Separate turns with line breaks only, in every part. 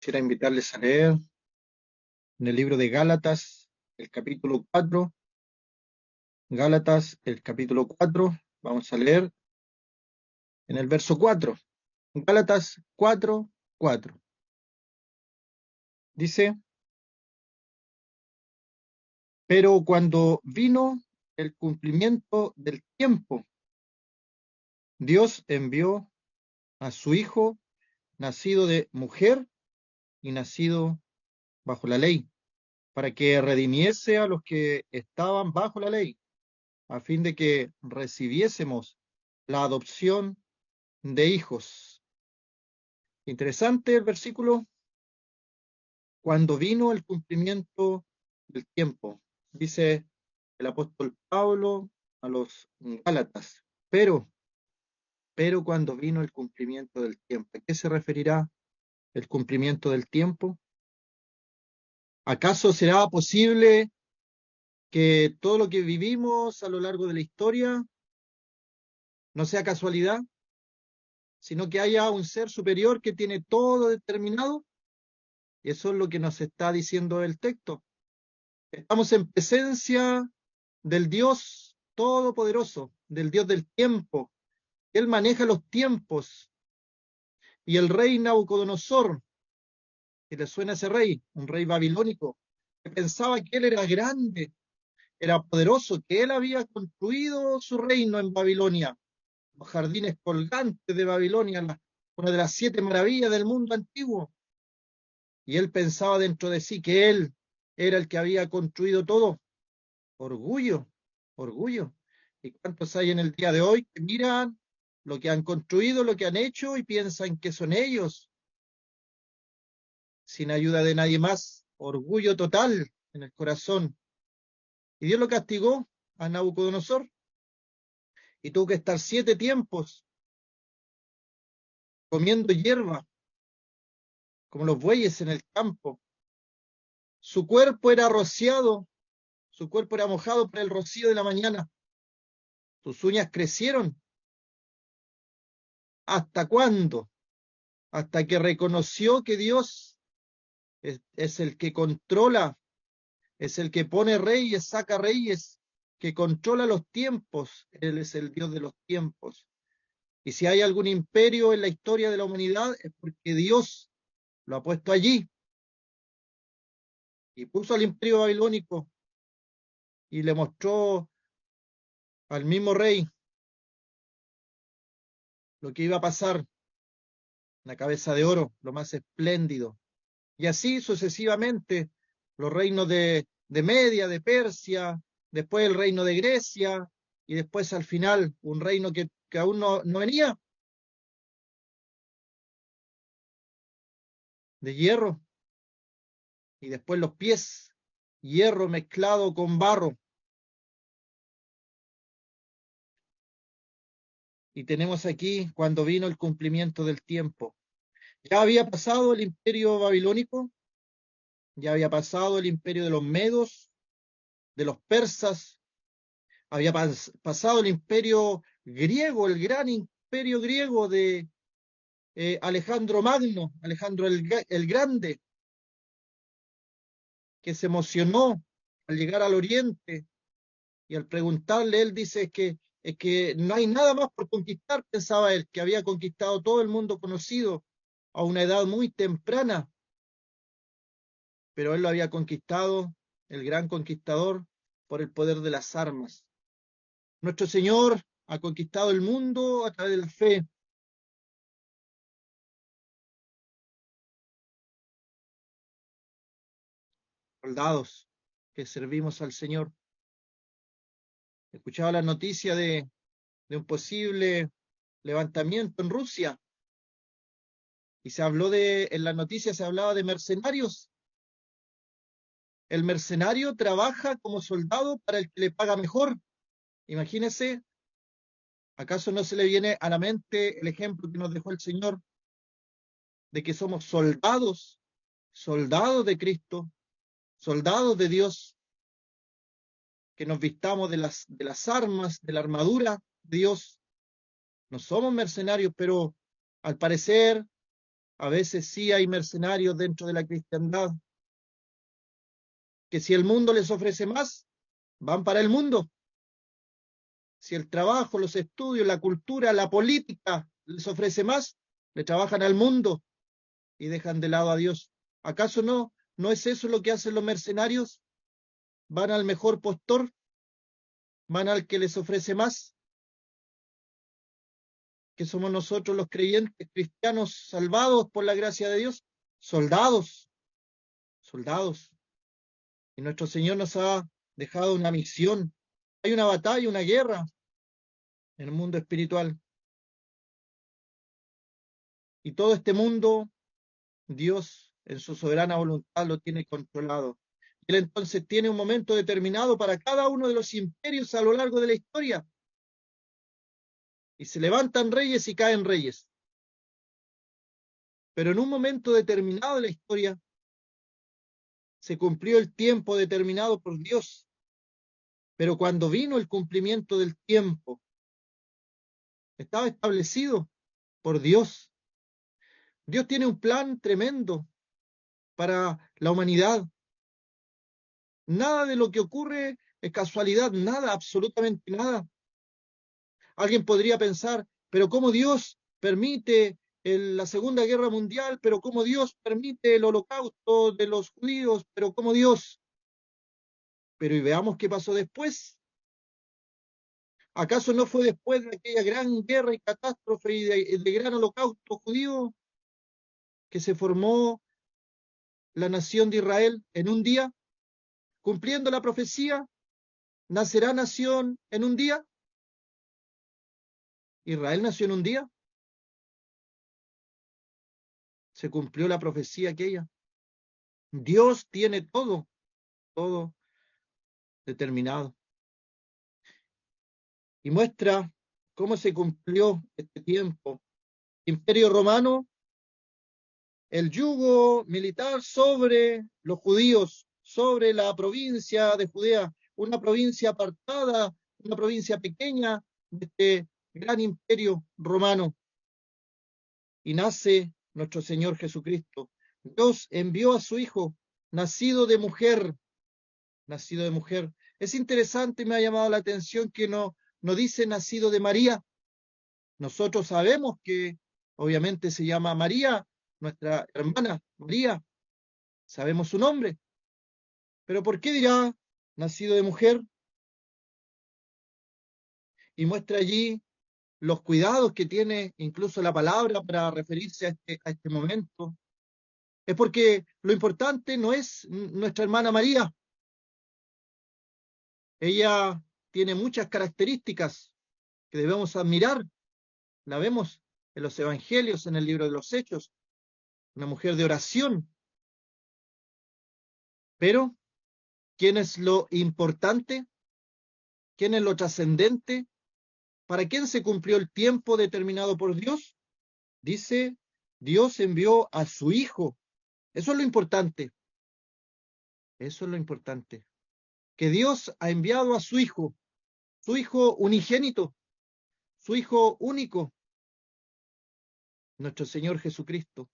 Quisiera invitarles a leer en el libro de Gálatas, el capítulo 4. Gálatas, el capítulo 4. Vamos a leer en el verso 4. Gálatas 4, 4. Dice, pero cuando vino el cumplimiento del tiempo, Dios envió a su Hijo, nacido de mujer y nacido bajo la ley, para que redimiese a los que estaban bajo la ley, a fin de que recibiésemos la adopción de hijos. Interesante el versículo, cuando vino el cumplimiento del tiempo, dice el apóstol Pablo a los Gálatas, pero cuando vino el cumplimiento del tiempo. ¿A qué se referirá el cumplimiento del tiempo? ¿Acaso será posible que todo lo que vivimos a lo largo de la historia no sea casualidad, sino que haya un ser superior que tiene todo determinado? Y eso es lo que nos está diciendo el texto. Estamos en presencia del Dios Todopoderoso, del Dios del tiempo. Él maneja los tiempos. Y el rey Nabucodonosor, que le suena a ese rey, un rey babilónico, que pensaba que él era grande, era poderoso, que él había construido su reino en Babilonia, los jardines colgantes de Babilonia, una de las 7 maravillas del mundo antiguo. Y él pensaba dentro de sí que él era el que había construido todo. Orgullo, orgullo. ¿Y cuántos hay en el día de hoy que miran lo que han construido, lo que han hecho y piensan que son ellos, sin ayuda de nadie más? Orgullo total en el corazón. Y Dios lo castigó a Nabucodonosor y tuvo que estar 7 tiempos comiendo hierba, como los bueyes en el campo. Su cuerpo era rociado, su cuerpo era mojado por el rocío de la mañana. Sus uñas crecieron. ¿Hasta cuándo? Hasta que reconoció que Dios es el que controla, es el que pone reyes, saca reyes, que controla los tiempos. Él es el Dios de los tiempos. Y si hay algún imperio en la historia de la humanidad, es porque Dios lo ha puesto allí. Y puso al imperio babilónico y le mostró al mismo rey lo que iba a pasar, la cabeza de oro, lo más espléndido. Y así sucesivamente, los reinos de Media, de Persia, después el reino de Grecia, y después al final un reino que aún no venía, de hierro, y después los pies, hierro mezclado con barro. Y tenemos aquí cuando vino el cumplimiento del tiempo. Ya había pasado el imperio babilónico, ya había pasado el imperio de los medos, de los persas, había pasado el imperio griego, el gran imperio griego de Alejandro Magno, Alejandro el Grande, que se emocionó al llegar al Oriente y al preguntarle, él dice es que no hay nada más por conquistar, pensaba él, que había conquistado todo el mundo conocido a una edad muy temprana, pero él lo había conquistado, el gran conquistador, por el poder de las armas. Nuestro Señor ha conquistado el mundo a través de la fe. Soldados que servimos al Señor. Escuchaba la noticia de un posible levantamiento en Rusia y se habló en la noticia se hablaba de mercenarios. El mercenario trabaja como soldado para el que le paga mejor. Imagínese, ¿acaso no se le viene a la mente el ejemplo que nos dejó el Señor de que somos soldados, soldados de Cristo, soldados de Dios, que nos vistamos de las armas, de la armadura de Dios? No somos mercenarios, pero al parecer A veces sí hay mercenarios dentro de la cristiandad, que si el mundo les ofrece más, van para el mundo. Si el trabajo, los estudios, la cultura, la política les ofrece más, le trabajan al mundo y dejan de lado a Dios. ¿Acaso no es eso lo que hacen los mercenarios? Van al mejor postor, van al que les ofrece más, que somos nosotros los creyentes cristianos salvados por la gracia de Dios, soldados, soldados. Y nuestro Señor nos ha dejado una misión. Hay una batalla, una guerra en el mundo espiritual. Y todo este mundo, Dios en su soberana voluntad lo tiene controlado. Él entonces tiene un momento determinado para cada uno de los imperios a lo largo de la historia. Y se levantan reyes y caen reyes. Pero en un momento determinado de la historia se cumplió el tiempo determinado por Dios. Pero cuando vino el cumplimiento del tiempo, estaba establecido por Dios. Dios tiene un plan tremendo para la humanidad. Nada de lo que ocurre es casualidad, nada, absolutamente nada. Alguien podría pensar, pero ¿cómo Dios permite la Segunda Guerra Mundial? ¿Pero cómo Dios permite el holocausto de los judíos? ¿Pero cómo Dios? Pero y veamos qué pasó después. ¿Acaso no fue después de aquella gran guerra y catástrofe y de gran holocausto judío que se formó la nación de Israel en un día? Cumpliendo la profecía, ¿nacerá nación en un día? ¿Israel nació en un día? Se cumplió la profecía aquella. Dios tiene todo, todo determinado. Y muestra cómo se cumplió este tiempo. Imperio Romano, el yugo militar sobre los judíos, sobre la provincia de Judea, una provincia apartada, una provincia pequeña de este gran imperio romano. Y nace nuestro Señor Jesucristo. Dios envió a su Hijo, nacido de mujer, nacido de mujer. Es interesante, me ha llamado la atención que no dice nacido de María. Nosotros sabemos que obviamente se llama María, nuestra hermana María, sabemos su nombre. Pero ¿por qué dirá nacido de mujer? Y muestra allí los cuidados que tiene incluso la palabra para referirse a este momento. Es porque lo importante no es nuestra hermana María. Ella tiene muchas características que debemos admirar. La vemos en los evangelios, en el libro de los Hechos. Una mujer de oración. Pero, ¿quién es lo importante? ¿Quién es lo trascendente? ¿Para quién se cumplió el tiempo determinado por Dios? Dice, Dios envió a su Hijo. Eso es lo importante. Eso es lo importante. Que Dios ha enviado a su Hijo unigénito, su Hijo único, nuestro Señor Jesucristo.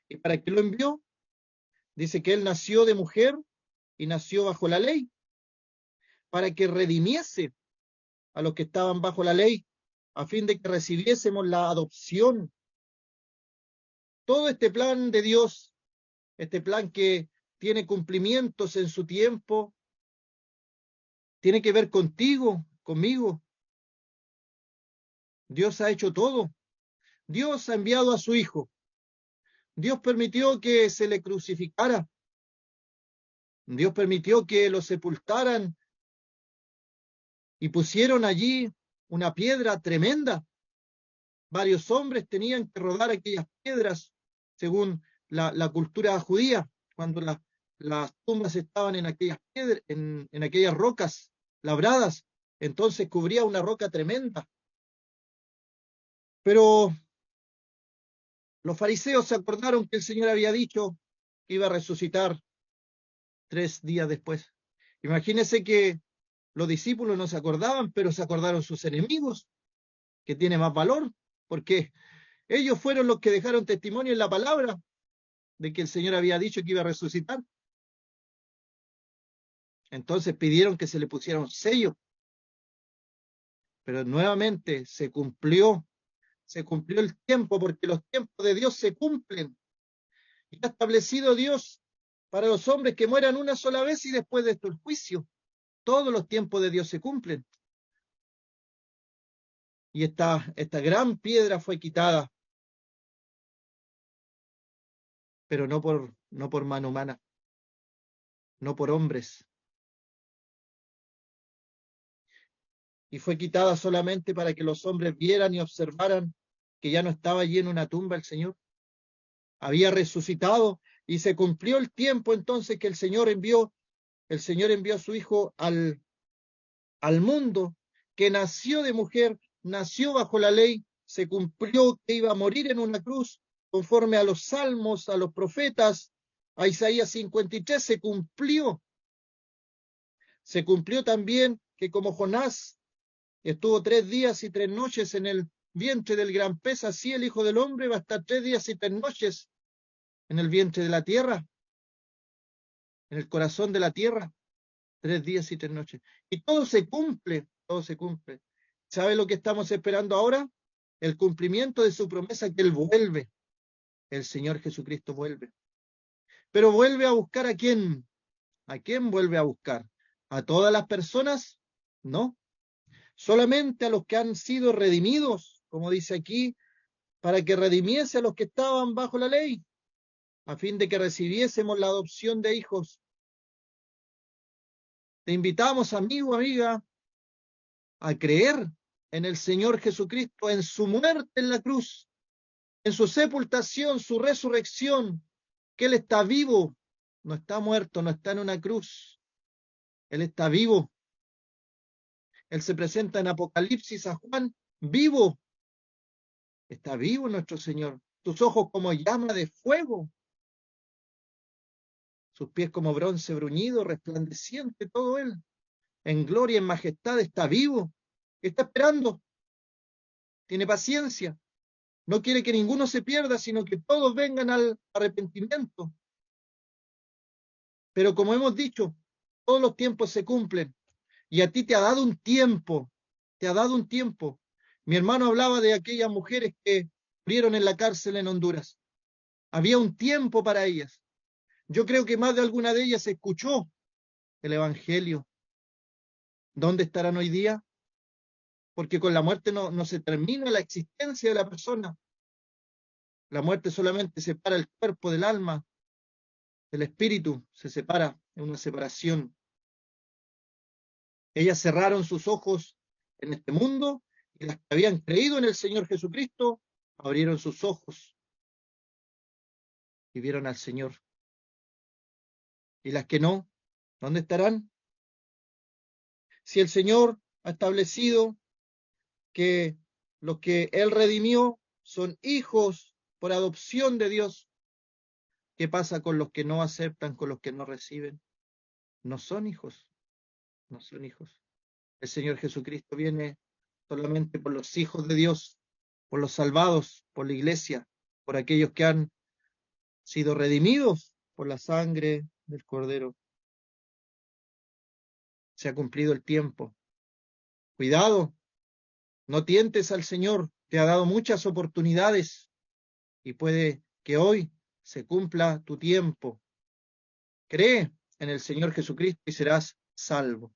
¿Y para qué lo envió? Dice que Él nació de mujer y nació bajo la ley, para que redimiese a los que estaban bajo la ley, a fin de que recibiésemos la adopción. Todo este plan de Dios, este plan que tiene cumplimientos en su tiempo, tiene que ver contigo, conmigo. Dios ha hecho todo. Dios ha enviado a su Hijo. Dios permitió que se le crucificara. Dios permitió que lo sepultaran y pusieron allí una piedra tremenda. Varios hombres tenían que rodar aquellas piedras según la cultura judía, cuando las tumbas estaban en aquellas piedras, en aquellas rocas labradas, entonces cubría una roca tremenda. Pero los fariseos se acordaron que el Señor había dicho que iba a resucitar 3 días después. Imagínense que los discípulos no se acordaban, pero se acordaron sus enemigos, que tiene más valor, porque Ellos fueron los que dejaron testimonio en la palabra de que el Señor había dicho que iba a resucitar. Entonces pidieron que se le pusiera un sello, pero nuevamente se cumplió el tiempo, porque los tiempos de Dios se cumplen. Y ha establecido Dios para los hombres que mueran una sola vez y después de esto el juicio. Todos los tiempos de Dios se cumplen. Y esta gran piedra fue quitada, pero no por mano humana, no por hombres. Y fue quitada solamente para que los hombres vieran y observaran que ya no estaba allí en una tumba el Señor. Había resucitado y se cumplió el tiempo entonces que el Señor envió a su Hijo al mundo, que nació de mujer, nació bajo la ley, se cumplió que iba a morir en una cruz, conforme a los salmos, a los profetas, a Isaías 53, se cumplió. Se cumplió también que como Jonás estuvo 3 días y 3 noches en el vientre del gran pez, así el Hijo del Hombre va a estar 3 días y 3 noches en el vientre de la tierra, en el corazón de la tierra, 3 días y 3 noches. Y todo se cumple, todo se cumple. ¿Sabe lo que estamos esperando ahora? El cumplimiento de su promesa, que Él vuelve. El Señor Jesucristo vuelve. Pero vuelve a buscar ¿a quién? ¿A quién vuelve a buscar? ¿A todas las personas? No. Solamente a los que han sido redimidos, como dice aquí, para que redimiese a los que estaban bajo la ley, a fin de que recibiésemos la adopción de hijos. Te invitamos, amigo, amiga, a creer en el Señor Jesucristo, en su muerte en la cruz, en su sepultación, su resurrección, que Él está vivo, no está muerto, no está en una cruz, Él está vivo. Él se presenta en Apocalipsis a Juan, vivo, está vivo nuestro Señor, sus ojos como llama de fuego, sus pies como bronce bruñido, resplandeciente, todo Él, en gloria, en majestad, está vivo, está esperando, tiene paciencia. No quiere que ninguno se pierda, sino que todos vengan al arrepentimiento. Pero como hemos dicho, todos los tiempos se cumplen. Y a ti te ha dado un tiempo, te ha dado un tiempo. Mi hermano hablaba de aquellas mujeres que murieron en la cárcel en Honduras. Había un tiempo para ellas. Yo creo que más de alguna de ellas escuchó el Evangelio. ¿Dónde estarán hoy día? Porque con la muerte no se termina la existencia de la persona. La muerte solamente separa el cuerpo del alma, del espíritu, se separa, es una separación. Ellas cerraron sus ojos en este mundo y las que habían creído en el Señor Jesucristo abrieron sus ojos y vieron al Señor. Y las que no, ¿dónde estarán? Si el Señor ha establecido que los que Él redimió son hijos por adopción de Dios, ¿qué pasa con los que no aceptan, con los que no reciben? No son hijos, no son hijos. El Señor Jesucristo viene solamente por los hijos de Dios, por los salvados, por la iglesia, por aquellos que han sido redimidos por la sangre del Cordero. Se ha cumplido el tiempo. Cuidado, no tientes al Señor, te ha dado muchas oportunidades y puede que hoy se cumpla tu tiempo. Cree en el Señor Jesucristo y serás salvo.